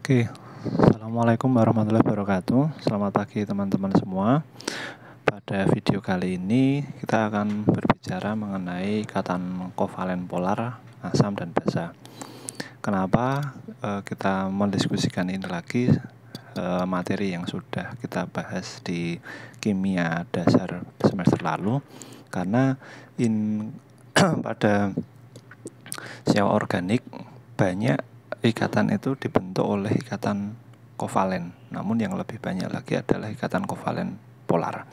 Oke, Assalamualaikum warahmatullahi wabarakatuh. Selamat pagi teman-teman semua. Pada video kali ini kita akan berbicara mengenai ikatan kovalen polar, asam dan basa. Kenapa kita mendiskusikan ini lagi, materi yang sudah kita bahas di kimia dasar semester lalu? Karena pada senyawa organik banyak ikatan itu dibentuk oleh ikatan kovalen, namun yang lebih banyak lagi adalah ikatan kovalen polar.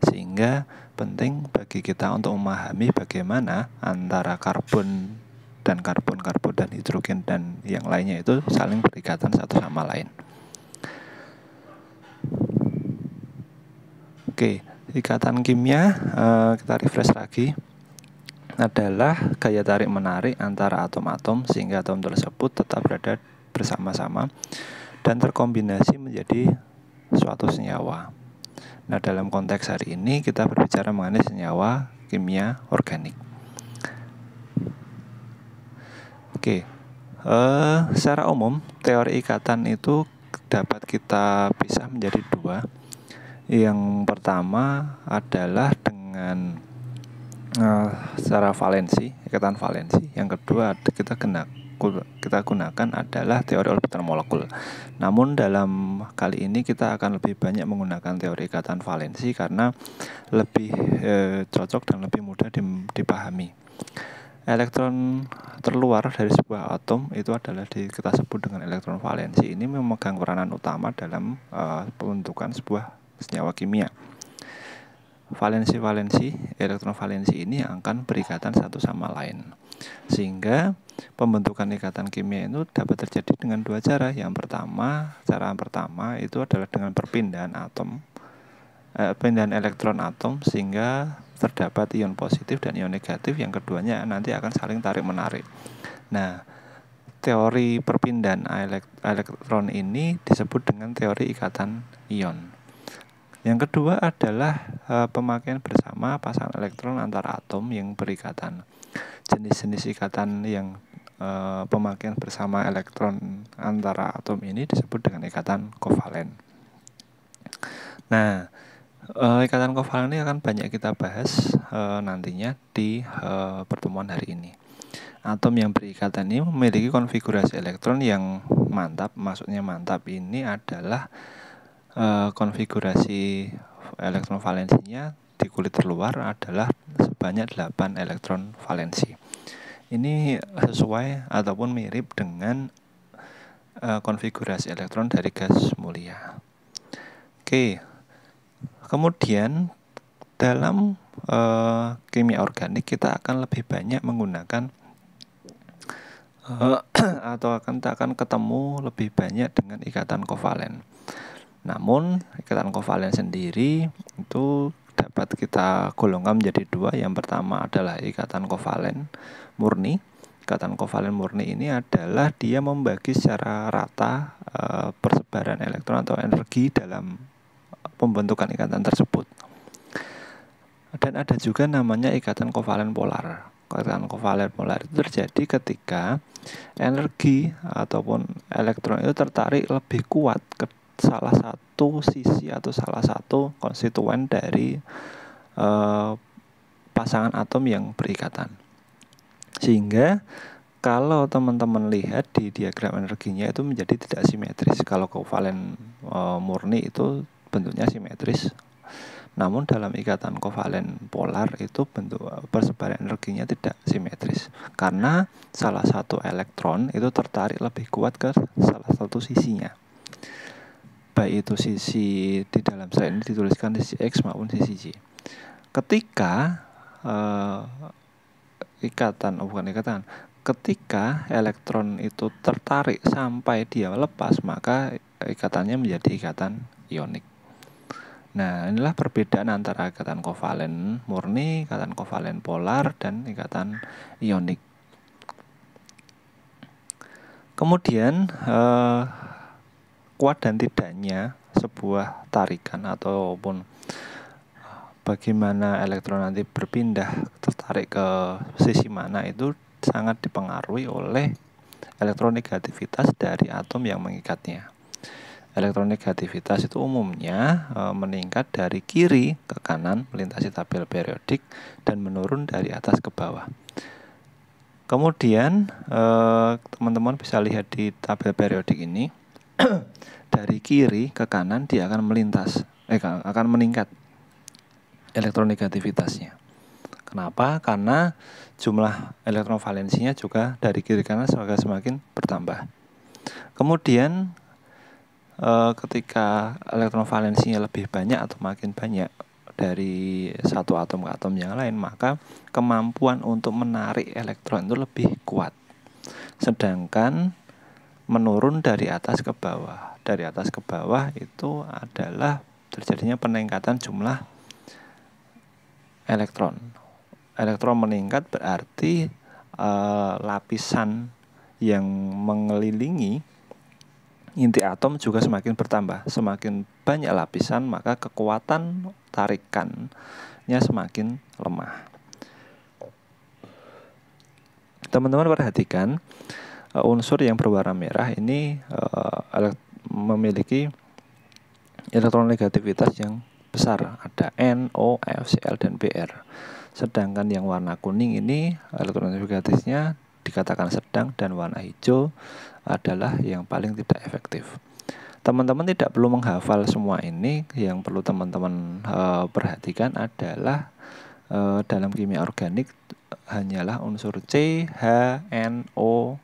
Sehingga penting bagi kita untuk memahami bagaimana antara karbon dan hidrogen dan yang lainnya itu saling berikatan satu sama lain. Oke, ikatan kimia, kita refresh lagi, adalah gaya tarik-menarik antara atom-atom sehingga atom tersebut tetap berada bersama-sama dan terkombinasi menjadi suatu senyawa. Nah, dalam konteks hari ini kita berbicara mengenai senyawa kimia organik. Oke, secara umum teori ikatan itu dapat kita pisah menjadi dua. Yang pertama adalah dengan secara valensi, ikatan valensi. Yang kedua kita gunakan adalah teori orbital molekul. Namun dalam kali ini kita akan lebih banyak menggunakan teori ikatan valensi karena lebih cocok dan lebih mudah dipahami. Elektron terluar dari sebuah atom itu adalah kita sebut dengan elektron valensi. Ini memegang peranan utama dalam pembentukan sebuah senyawa kimia. Elektron valensi ini akan berikatan satu sama lain, sehingga pembentukan ikatan kimia itu dapat terjadi dengan dua cara. Cara pertama itu adalah dengan perpindahan elektron atom sehingga terdapat ion positif dan ion negatif. Yang keduanya nanti akan saling tarik menarik. Nah, teori perpindahan elektron ini disebut dengan teori ikatan ion. Yang kedua adalah pemakaian bersama pasangan elektron antara atom yang berikatan. Jenis-jenis ikatan yang pemakaian bersama elektron antara atom ini disebut dengan ikatan kovalen. Nah, ikatan kovalen ini akan banyak kita bahas nantinya di pertemuan hari ini. Atom yang berikatan ini memiliki konfigurasi elektron yang mantap. Maksudnya mantap ini adalah konfigurasi elektron valensinya di kulit terluar adalah sebanyak 8 elektron valensi. Ini sesuai ataupun mirip dengan konfigurasi elektron dari gas mulia. Oke, kemudian dalam kimia organik kita akan lebih banyak menggunakan atau akan ketemu lebih banyak dengan ikatan kovalen. Namun ikatan kovalen sendiri itu dapat kita golongkan menjadi dua. Yang pertama adalah ikatan kovalen murni. Ikatan kovalen murni ini adalah dia membagi secara rata persebaran elektron atau energi dalam pembentukan ikatan tersebut. Dan ada juga namanya ikatan kovalen polar. Ikatan kovalen polar itu terjadi ketika energi ataupun elektron itu tertarik lebih kuat ke salah satu sisi atau salah satu konstituen dari pasangan atom yang berikatan. Sehingga kalau teman-teman lihat di diagram energinya itu menjadi tidak simetris. Kalau kovalen murni itu bentuknya simetris. Namun dalam ikatan kovalen polar itu bentuk persebaran energinya tidak simetris. Karena salah satu elektron itu tertarik lebih kuat ke salah satu sisinya. Baik itu sisi di dalam slide ini dituliskan sisi X maupun sisi Y. Ketika ketika elektron itu tertarik sampai dia lepas, maka ikatannya menjadi ikatan ionik. Nah, inilah perbedaan antara ikatan kovalen murni, ikatan kovalen polar, dan ikatan ionik. Kemudian kuat dan tidaknya sebuah tarikan ataupun bagaimana elektron nanti berpindah tertarik ke sisi mana itu sangat dipengaruhi oleh elektronegativitas dari atom yang mengikatnya. Elektronegativitas itu umumnya meningkat dari kiri ke kanan melintasi tabel periodik dan menurun dari atas ke bawah. Kemudian teman-teman bisa lihat di tabel periodik ini dari kiri ke kanan dia akan akan meningkat elektronegativitasnya. Kenapa? Karena jumlah elektron valensinya juga dari kiri ke kanan semakin bertambah. Kemudian ketika elektron valensinya lebih banyak atau makin banyak dari satu atom ke atom yang lain, maka kemampuan untuk menarik elektron itu lebih kuat. Sedangkan menurun dari atas ke bawah. Dari atas ke bawah itu adalah terjadinya peningkatan jumlah elektron. Elektron meningkat berarti lapisan yang mengelilingi inti atom juga semakin bertambah. Semakin banyak lapisan, maka kekuatan tarikannya semakin lemah. Teman-teman perhatikan unsur yang berwarna merah ini memiliki elektronegativitas yang besar. Ada NO, FCl, dan Br. Sedangkan yang warna kuning ini elektronegativitasnya dikatakan sedang, dan warna hijau adalah yang paling tidak efektif. Teman-teman tidak perlu menghafal semua ini. Yang perlu teman-teman perhatikan adalah dalam kimia organik hanyalah unsur C, H, NO,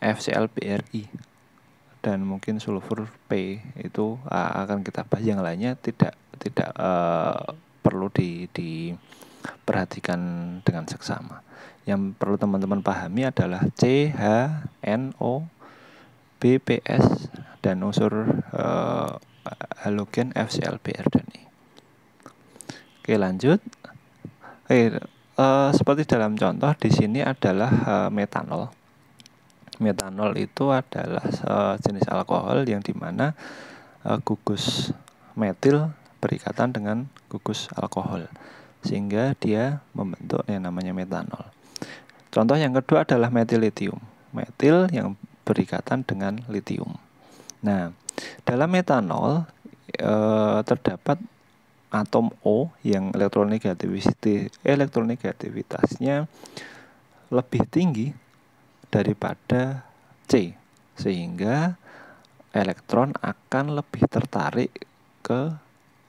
FCl, Bri, dan mungkin sulfur P itu akan kita bahas. Yang lainnya tidak perlu diperhatikan dengan seksama. Yang perlu teman-teman pahami adalah C, H, NO, BPS, dan unsur halogen FCl, Br, dan I. Oke, lanjut. Seperti dalam contoh di sini adalah metanol. Metanol itu adalah jenis alkohol yang dimana gugus metil berikatan dengan gugus alkohol, sehingga dia membentuk yang namanya metanol. Contoh yang kedua adalah metil litium. Metil yang berikatan dengan litium. Nah, dalam metanol terdapat atom O yang elektronegativitasnya lebih tinggi daripada C, sehingga elektron akan lebih tertarik ke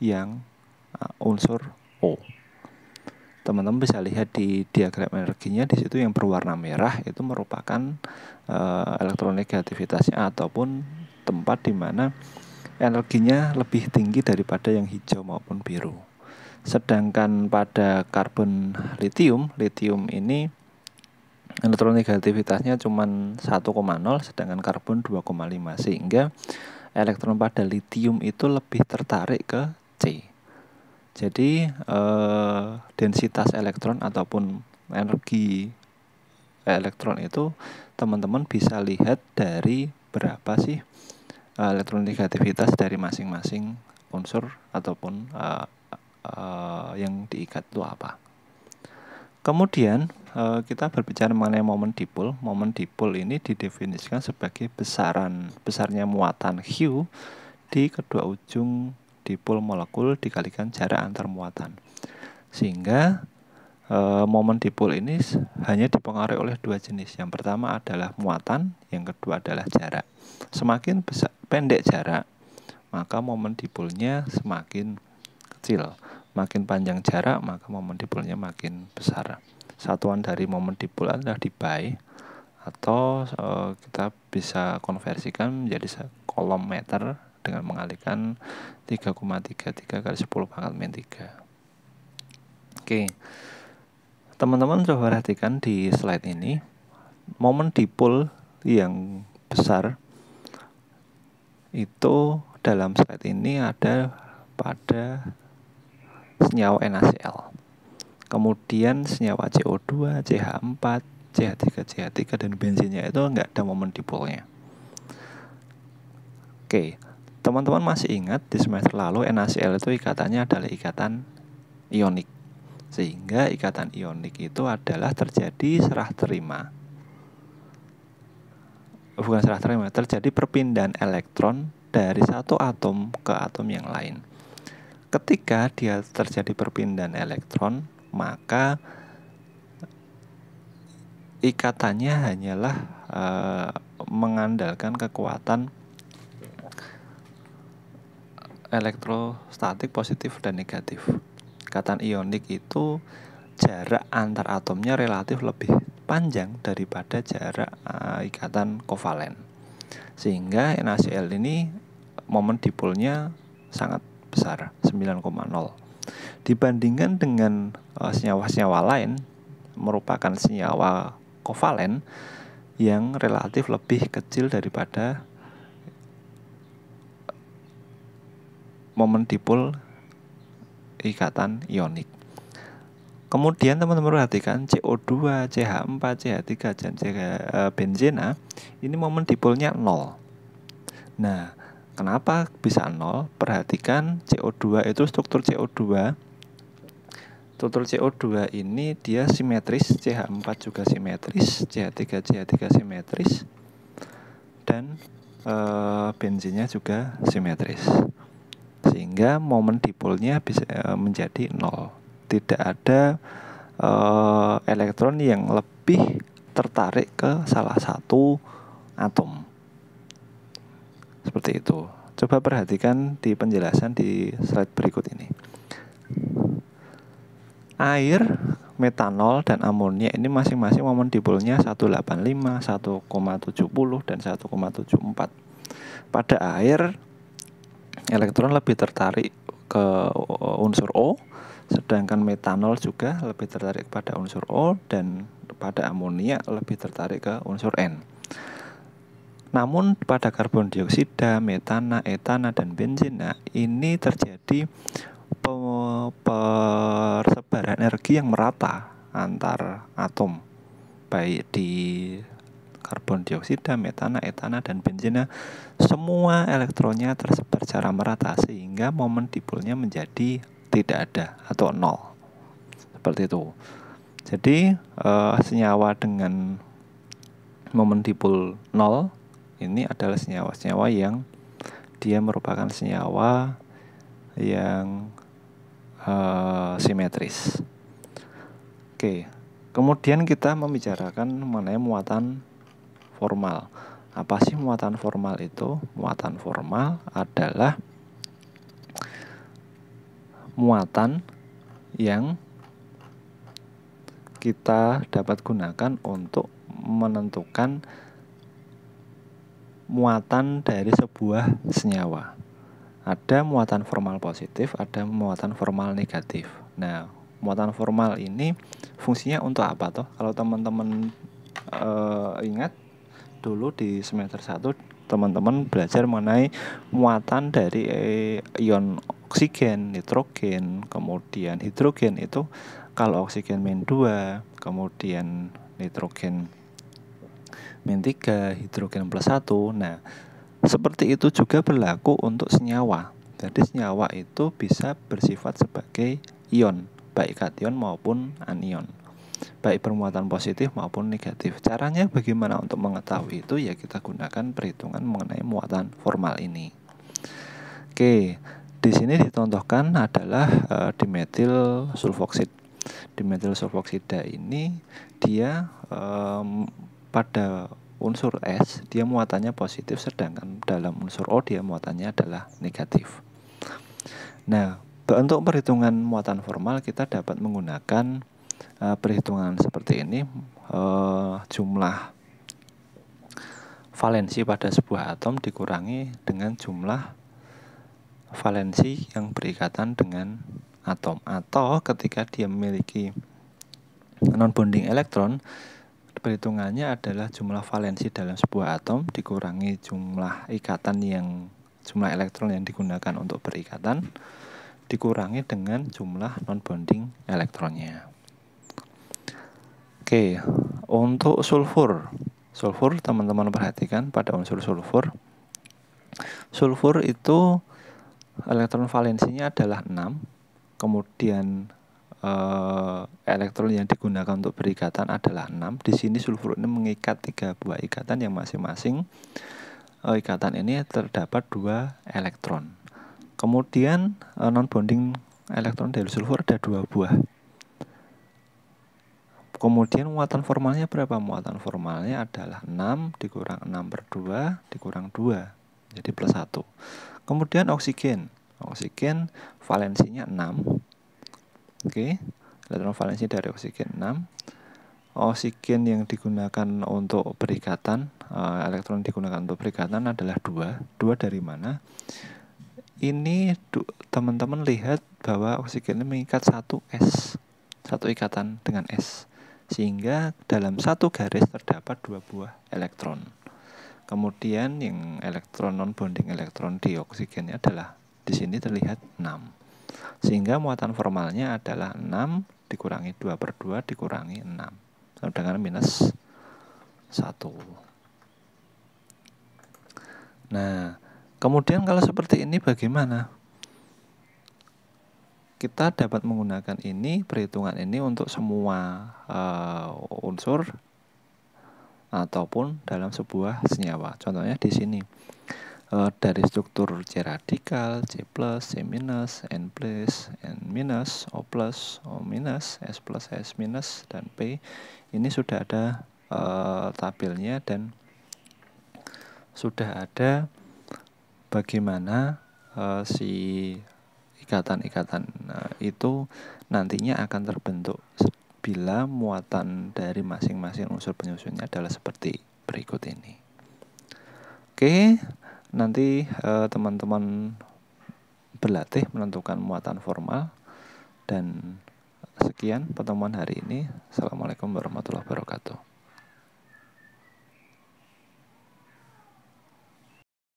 yang unsur O. Teman-teman bisa lihat di diagram energinya, di situ yang berwarna merah itu merupakan elektronegativitasnya ataupun tempat di mana energinya lebih tinggi daripada yang hijau maupun biru. Sedangkan pada karbon litium ini elektronegativitasnya cuma 1,0, sedangkan karbon 2,5, sehingga elektron pada litium itu lebih tertarik ke C. Jadi densitas elektron ataupun energi elektron itu teman-teman bisa lihat dari berapa sih elektronegativitas dari masing-masing unsur ataupun yang diikat itu apa. Kemudian kita berbicara mengenai momen dipol. Momen dipol ini didefinisikan sebagai besarnya muatan Q di kedua ujung dipol molekul dikalikan jarak antar muatan, sehingga momen dipol ini hanya dipengaruhi oleh dua jenis. Yang pertama adalah muatan, yang kedua adalah jarak. Semakin pendek jarak, maka momen dipolnya semakin kecil. Makin panjang jarak, maka momen dipolnya makin besar. Satuan dari momen dipol adalah dBi, atau kita bisa konversikan menjadi kolom meter dengan mengalihkan 3,33 kali 10⁻³ 3. Oke, teman-teman coba perhatikan di slide ini, momen dipol yang besar itu dalam slide ini ada pada senyawa NaCl. Kemudian senyawa CO2, CH4, CH3, dan bensinnya itu enggak ada momen dipolnya. Oke, teman-teman masih ingat di semester lalu NaCl itu ikatannya adalah ikatan ionik, sehingga ikatan ionik itu adalah terjadi serah terima bukan setelah terima, terjadi perpindahan elektron dari satu atom ke atom yang lain. Ketika dia terjadi perpindahan elektron, maka ikatannya hanyalah mengandalkan kekuatan elektrostatik positif dan negatif. Ikatan ionik itu jarak antar atomnya relatif lebih panjang daripada jarak ikatan kovalen, sehingga NaCl ini momen dipolnya sangat besar, 9,0, dibandingkan dengan senyawa-senyawa lain merupakan senyawa kovalen yang relatif lebih kecil daripada momen dipol ikatan ionik. Kemudian teman-teman perhatikan CO2, CH4, CH3, dan benzena ini momen dipolnya 0. Nah, kenapa bisa 0? Perhatikan CO2 itu struktur CO2. Struktur CO2 ini dia simetris, CH4 juga simetris, CH3 simetris, dan benzinnya juga simetris. Sehingga momen dipolnya bisa menjadi 0. Tidak ada elektron yang lebih tertarik ke salah satu atom. Seperti itu. Coba perhatikan di penjelasan di slide berikut ini. Air, metanol, dan amonia ini masing-masing momen dipolnya 185, 1,70, dan 1,74. Pada air, elektron lebih tertarik ke unsur O, sedangkan metanol juga lebih tertarik pada unsur O, dan pada amonia lebih tertarik ke unsur N. Namun pada karbon dioksida, metana, etana, dan benzena ini terjadi persebaran energi yang merata antar atom, baik di karbon dioksida, metana, etana, dan benzena, semua elektronnya tersebar secara merata sehingga momen dipolnya menjadi tidak ada atau 0. Seperti itu. Jadi senyawa dengan momen dipol 0 ini adalah senyawa-senyawa yang dia merupakan senyawa yang simetris. Oke. Kemudian kita membicarakan mengenai muatan formal. Apa sih muatan formal itu? Muatan formal adalah muatan yang kita dapat gunakan untuk menentukan muatan dari sebuah senyawa. Ada muatan formal positif, ada muatan formal negatif. Nah, muatan formal ini fungsinya untuk apa toh? Kalau teman-teman ingat dulu di semester 1 teman-teman belajar mengenai muatan dari ion oksigen, nitrogen, kemudian hidrogen. Itu kalau oksigen -2, kemudian nitrogen -3, hidrogen +1. Nah, seperti itu juga berlaku untuk senyawa. Jadi senyawa itu bisa bersifat sebagai ion, baik kation maupun anion, baik bermuatan positif maupun negatif. Caranya bagaimana untuk mengetahui itu? Ya kita gunakan perhitungan mengenai muatan formal ini. Oke, di sini dicontohkan adalah dimetil sulfoksida. Dimetil sulfoksida ini dia pada unsur S dia muatannya positif, sedangkan dalam unsur O dia muatannya adalah negatif. Nah, untuk perhitungan muatan formal kita dapat menggunakan perhitungan seperti ini. Jumlah valensi pada sebuah atom dikurangi dengan jumlah valensi yang berikatan dengan atom, atau ketika dia memiliki non-bonding elektron, perhitungannya adalah jumlah valensi dalam sebuah atom dikurangi jumlah jumlah elektron yang digunakan untuk berikatan dikurangi dengan jumlah non-bonding elektronnya. Oke, untuk sulfur teman-teman perhatikan pada unsur sulfur. Sulfur itu elektron valensinya adalah 6, kemudian elektron yang digunakan untuk berikatan adalah 6. Di sini sulfur ini mengikat 3 buah ikatan yang masing-masing ikatan ini terdapat 2 elektron. Kemudian non bonding elektron dari sulfur ada 2 buah. Kemudian muatan formalnya berapa? Muatan formalnya adalah 6 dikurang 6 per 2 dikurang 2, jadi plus 1. Kemudian oksigen valensinya 6. Oke, elektron valensi dari oksigen 6. Oksigen yang digunakan untuk berikatan, elektron digunakan untuk berikatan adalah 2. 2 dari mana? Ini teman-teman lihat bahwa oksigen ini mengikat satu ikatan dengan S, sehingga dalam satu garis terdapat 2 buah elektron. Kemudian yang elektron non bonding elektron di oksigennya adalah di sini terlihat 6, sehingga muatan formalnya adalah 6 dikurangi 2 per 2 dikurangi 6 sama dengan minus 1. Nah, kemudian kalau seperti ini bagaimana? Kita dapat menggunakan perhitungan ini untuk semua unsur ataupun dalam sebuah senyawa. Contohnya di sini dari struktur C radikal, C plus, C minus, N plus, N minus, O plus, O minus, S plus, S minus, dan P. Ini sudah ada tabelnya dan sudah ada bagaimana si ikatan-ikatan itu nantinya akan terbentuk bila muatan dari masing-masing unsur penyusunnya adalah seperti berikut ini. Oke, nanti teman-teman berlatih menentukan muatan formal. Dan sekian pertemuan hari ini. Assalamualaikum warahmatullahi wabarakatuh.